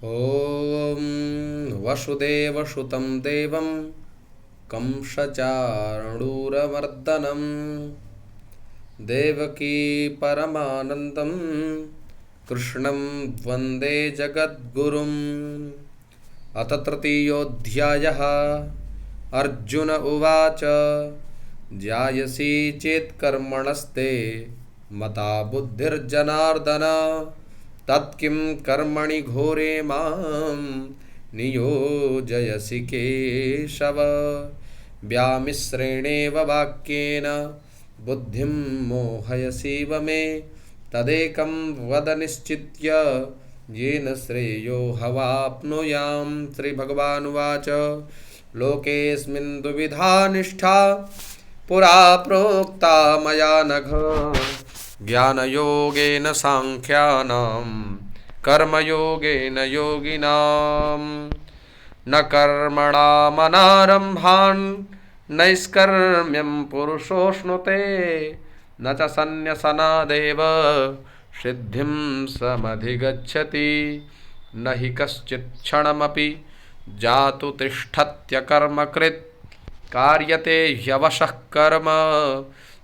ॐ वसुदेवसुतं देवं कंसचाणूरमर्दनं देवकी परमानन्दं कृष्णं वन्दे जगद्गुरुम्। अथ तृतीयोऽध्यायः। अर्जुन उवाच जायसी चेत् कर्मणस्ते मता बुद्धिर्जनार्दन तत्किं कर्मणि घोरे मां नियोजयसि केशव। व्यामिश्रेणेव वाक्येन बुद्धिं मोहयसीव मे तदेकं वद निश्चित्य येन श्रेयो हवाप्नुयां। श्रीभगवानुवाच लोकेऽस्मिन् द्विविधा निष्ठा पुरा प्रोक्ता मया नघ ज्ञानयोगेन सांख्यानां कर्मयोगेन योगिनां। न कर्मणामनारम्भान् नैष्कर्म्यं पुरुषोऽश्नुते न च सन्न्यसनादेव सिद्धिं समधिगच्छति। न हि कश्चित् क्षणमपि जातु तिष्ठत्यकर्मकृत् कार्यते ह्यवशः कर्म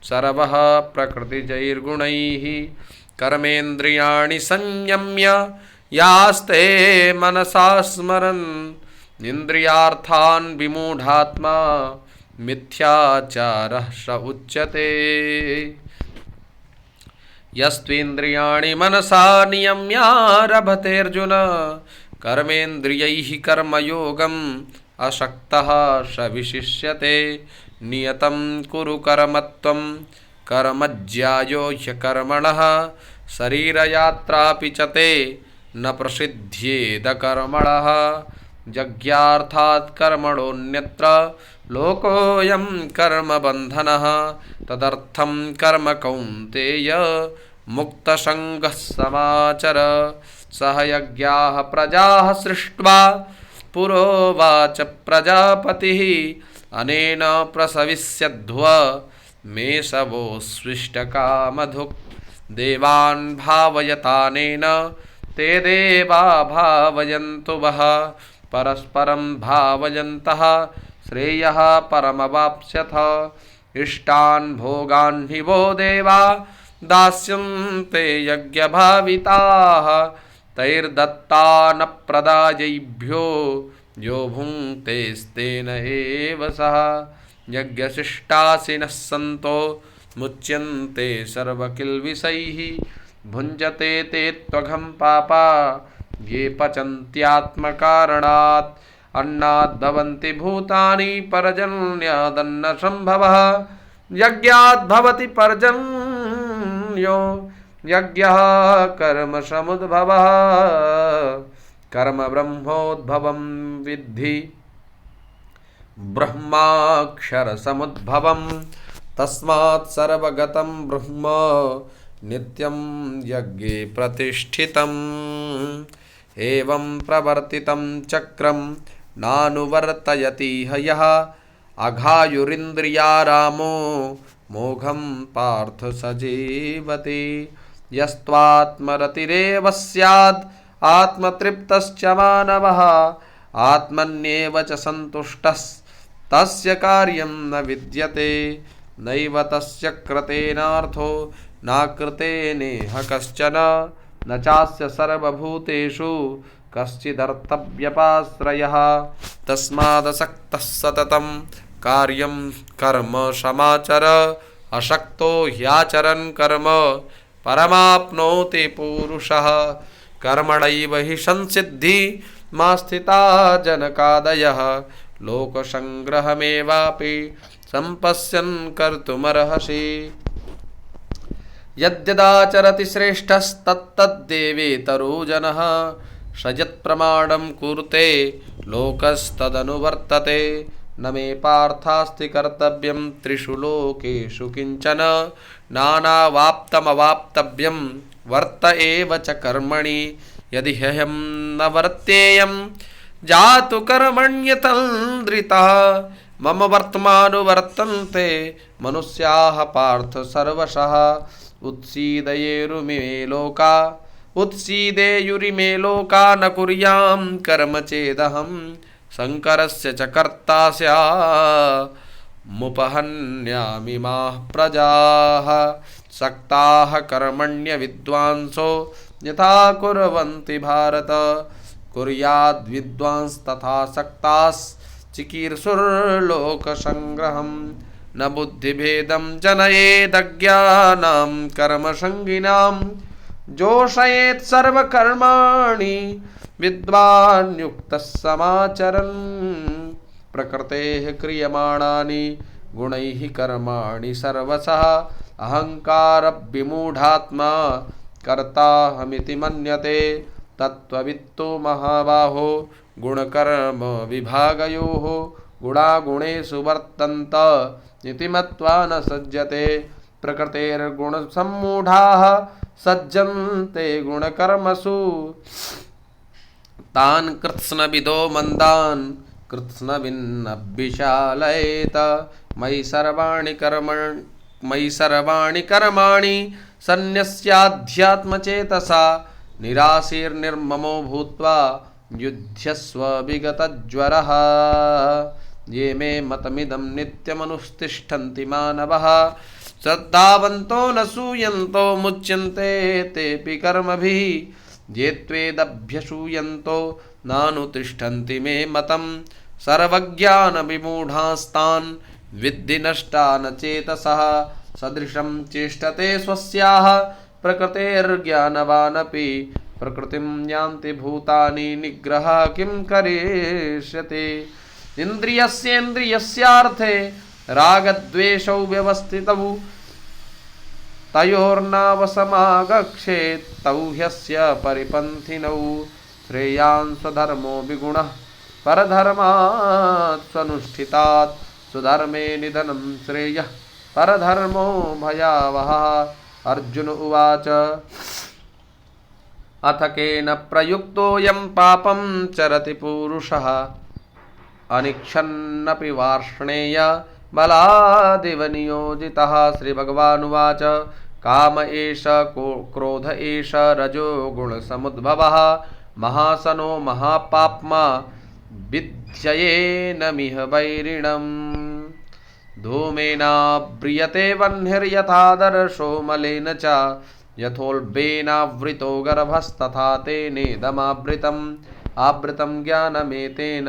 सर्वः प्रकृतिजैर्गुणैः। कर्मेन्द्रियाणि संयम्य यास्ते मनसा स्मरन् इन्द्रियार्थान् विमूढात्मा मिथ्याचारः स उच्यते। यस्त्वेन्द्रियाणि मनसा नियम्यारभतेऽर्जुन कर्मेन्द्रियैः कर्मयोगम् अशक्तः स विशिष्यते। नियतं कुरु कर्मत्वं कर्मज्यायो ह्यकर्मणः शरीरयात्रापि च ते न प्रसिद्ध्येद कर्मणः। यज्ञार्थात् कर्मणोऽन्यत्र लोकोऽयं कर्मबन्धनः तदर्थं कर्म कौन्तेय मुक्तसङ्गः समाचर। सह यज्ञाः प्रजाः सृष्ट्वा पुरोवाच प्रजापतिः अनेन प्रसविष्यध्व मेषवो स्विष्टकामधुक्। देवान् भावयतानेन ते देवा भावयन्तु वः परस्परं भावयन्तः श्रेयः परमवाप्स्यथ। इष्टान् भोगान् हि वो देवा दास्यन्ते यज्ञभाविताः तैर्दत्तान् प्रदायैभ्यो यो भुङ्क्तेस्तेन एव सः। यज्ञशिष्टासिनः सन्तो मुच्यन्ते सर्वकिल्बिषैः भुञ्जते ते त्वघं पापा ये पचन्त्यात्मकारणात्। अन्नाद् भवन्ति भूतानि पर्जन्यादन्न सम्भवः यज्ञाद् भवति पर्जन्यो यज्ञः कर्म समुद्भवः। कर्म ब्रह्मोद्भवं विद्धि ब्रह्माक्षर समुद्भवं तस्मात् सर्वगतं ब्रह्म नित्यं यज्ञे प्रतिष्ठितम्। एवं प्रवर्तितं चक्रं नानुवर्तयति यः अघायुरिन्द्रियारामो मोघं पार्थ स जीवति। यस्त्वात्मरतिरेव स्याद् आत्मतृप्तश्च मानवः आत्मन्येव च सन्तुष्टः तस्य कार्यं न विद्यते। नैव तस्य कृतेनार्थो नाकृतेनेह कश्चन न चास्य सर्वभूतेषु कश्चिदर्थव्यपाश्रयः। तस्मादसक्तः सततं कार्यं कर्म समाचर अशक्तो ह्याचरन् कर्म परमाप्नोति पूरुषः। कर्मणैव हि संसिद्धि मा स्थिता जनकादयः लोकसंग्रहमेवापि सम्पश्यन् कर्तुमर्हसि। यद्यदाचरति श्रेष्ठस्तत्तद्देवेतरो जनः स यत्प्रमाणं कुरुते लोकस्तदनुवर्तते। न मे पार्थास्ति कर्तव्यं त्रिषु लोकेषु किञ्चन नानावाप्तमवाप्तव्यं वर्त एव च कर्मणि। यदि ह्यहं न वर्तेयं जातु कर्मण्यतन्द्रितः मम वर्तमानुवर्तन्ते मनुष्याः पार्थ सर्वशः। उत्सीदयेरुमे लोका उत्सीदेयुरिमे लोका न कुर्यां कर्म चेदहं शङ्करस्य च कर्ता स्यामुपहन्यामिमाः प्रजाः सक्ताः कर्मण्य विद्वांसो यथा कुर्वन्ति भारत कुर्याद्विद्वांस्तथा सक्ताश्चिकीर्षुर्लोकसङ्ग्रहं न बुद्धिभेदं जनयेदज्ञानां कर्मसङ्गिनां जोषयेत् सर्वकर्माणि विद्वान् युक्तः समाचरन् प्रकृतेः क्रियमाणानि गुणैः कर्माणि सर्वशः अहङ्कारविमूढात्मा कर्ताहमिति मन्यते तत्त्ववित्तो महाबाहो गुणकर्म विभागयोः गुणागुणेषु वर्तन्त इति मत्वा न सज्जते प्रकृतेर्गुणसम्मूढाः सज्जन्ते गुणकर्मसु तान् कृत्स्नविदो मन्दान् कृत्स्नविन्नभिशालयेत मयि सर्वाणि कर्माणि सन्न्यस्याध्यात्मचेतसा निराशीर्निर्ममो भूत्वा युध्यस्व विगतज्वरः ये मे मतमिदं नित्यमनुष्तिष्ठन्ति मानवः श्रद्धावन्तो न सूयन्तो मुच्यन्ते तेऽपि कर्मभिः ये त्वेदभ्यसूयन्तो नानुतिष्ठन्ति मे मतं सर्वज्ञानविमूढास्तान् विद्धि नष्टान् चेतसः सदृशं चेष्टते स्वस्याः प्रकृतेर्ज्ञानवानपि प्रकृतिं यान्ति भूतानि निग्रह किं करिष्यति इन्द्रियस्येन्द्रियस्यार्थे रागद्वेषौ व्यवस्थितौ तयोर्नावसमागच्छेत् तौ ह्यस्य परिपन्थिनौ श्रेयान् स्वधर्मो विगुणः परधर्मात् स्वनुष्ठितात् स्वधर्मे निधनं श्रेयः परधर्मो भयावहः अर्जुन उवाच अथ केन प्रयुक्तोऽयं पापं चरति पूरुषः अनिच्छन्नपि वार्ष्णेय बलादिव नियोजितः श्रीभगवानुवाच काम एष क्रोध एष रजो गुणसमुद्भवः महासनो महापाप्मा विद्ययेनमिह वैरिणम् धूमेनाव्रियते वह्निर्यथादर्शो मलेन च यथोल्बेनावृतो गर्भस्तथा तेनेदमावृतम् आवृतं ज्ञानमेतेन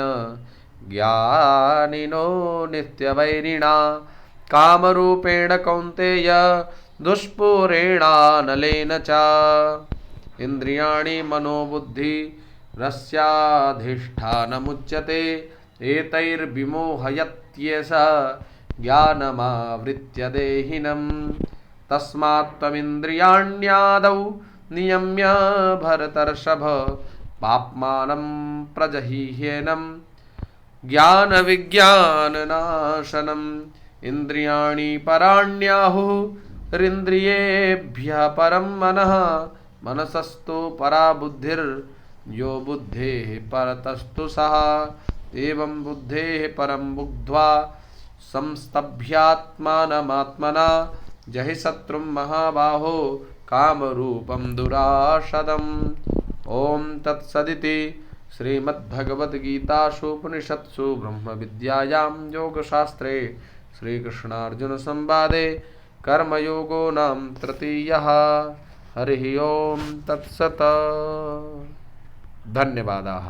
ज्ञानिनो नित्यवैरिणा कामरूपेण कौन्तेय दुष्पूरेणानलेन च इन्द्रियाणि मनोबुद्धिरस्याधिष्ठानमुच्यते एतैर्विमोहयत्येष ज्ञानमावृत्य देहिनं तस्मात् त्वमिन्द्रियाण्यादौ नियम्य भरतर्षभ पाप्मानं प्रजह्येनं ज्ञानविज्ञाननाशनम् इन्द्रियाणि पराण्याहुरिन्द्रियेभ्यः परं मनः मनसस्तु परा बुद्धिर्यो बुद्धेः परतस्तु सः एवं बुद्धेः परं बुद्ध्वा संस्तभ्यात्मानमात्मना जहि शत्रुं महाबाहो कामरूपं दुराशदम् ॐ तत्सदिति श्रीमद्भगवद्गीतासूपनिषत्सु ब्रह्मविद्यायां योगशास्त्रे श्रीकृष्णार्जुनसंवादे कर्मयोगो नाम तृतीयः। हरिः ओं तत्सत्। धन्यवादाः।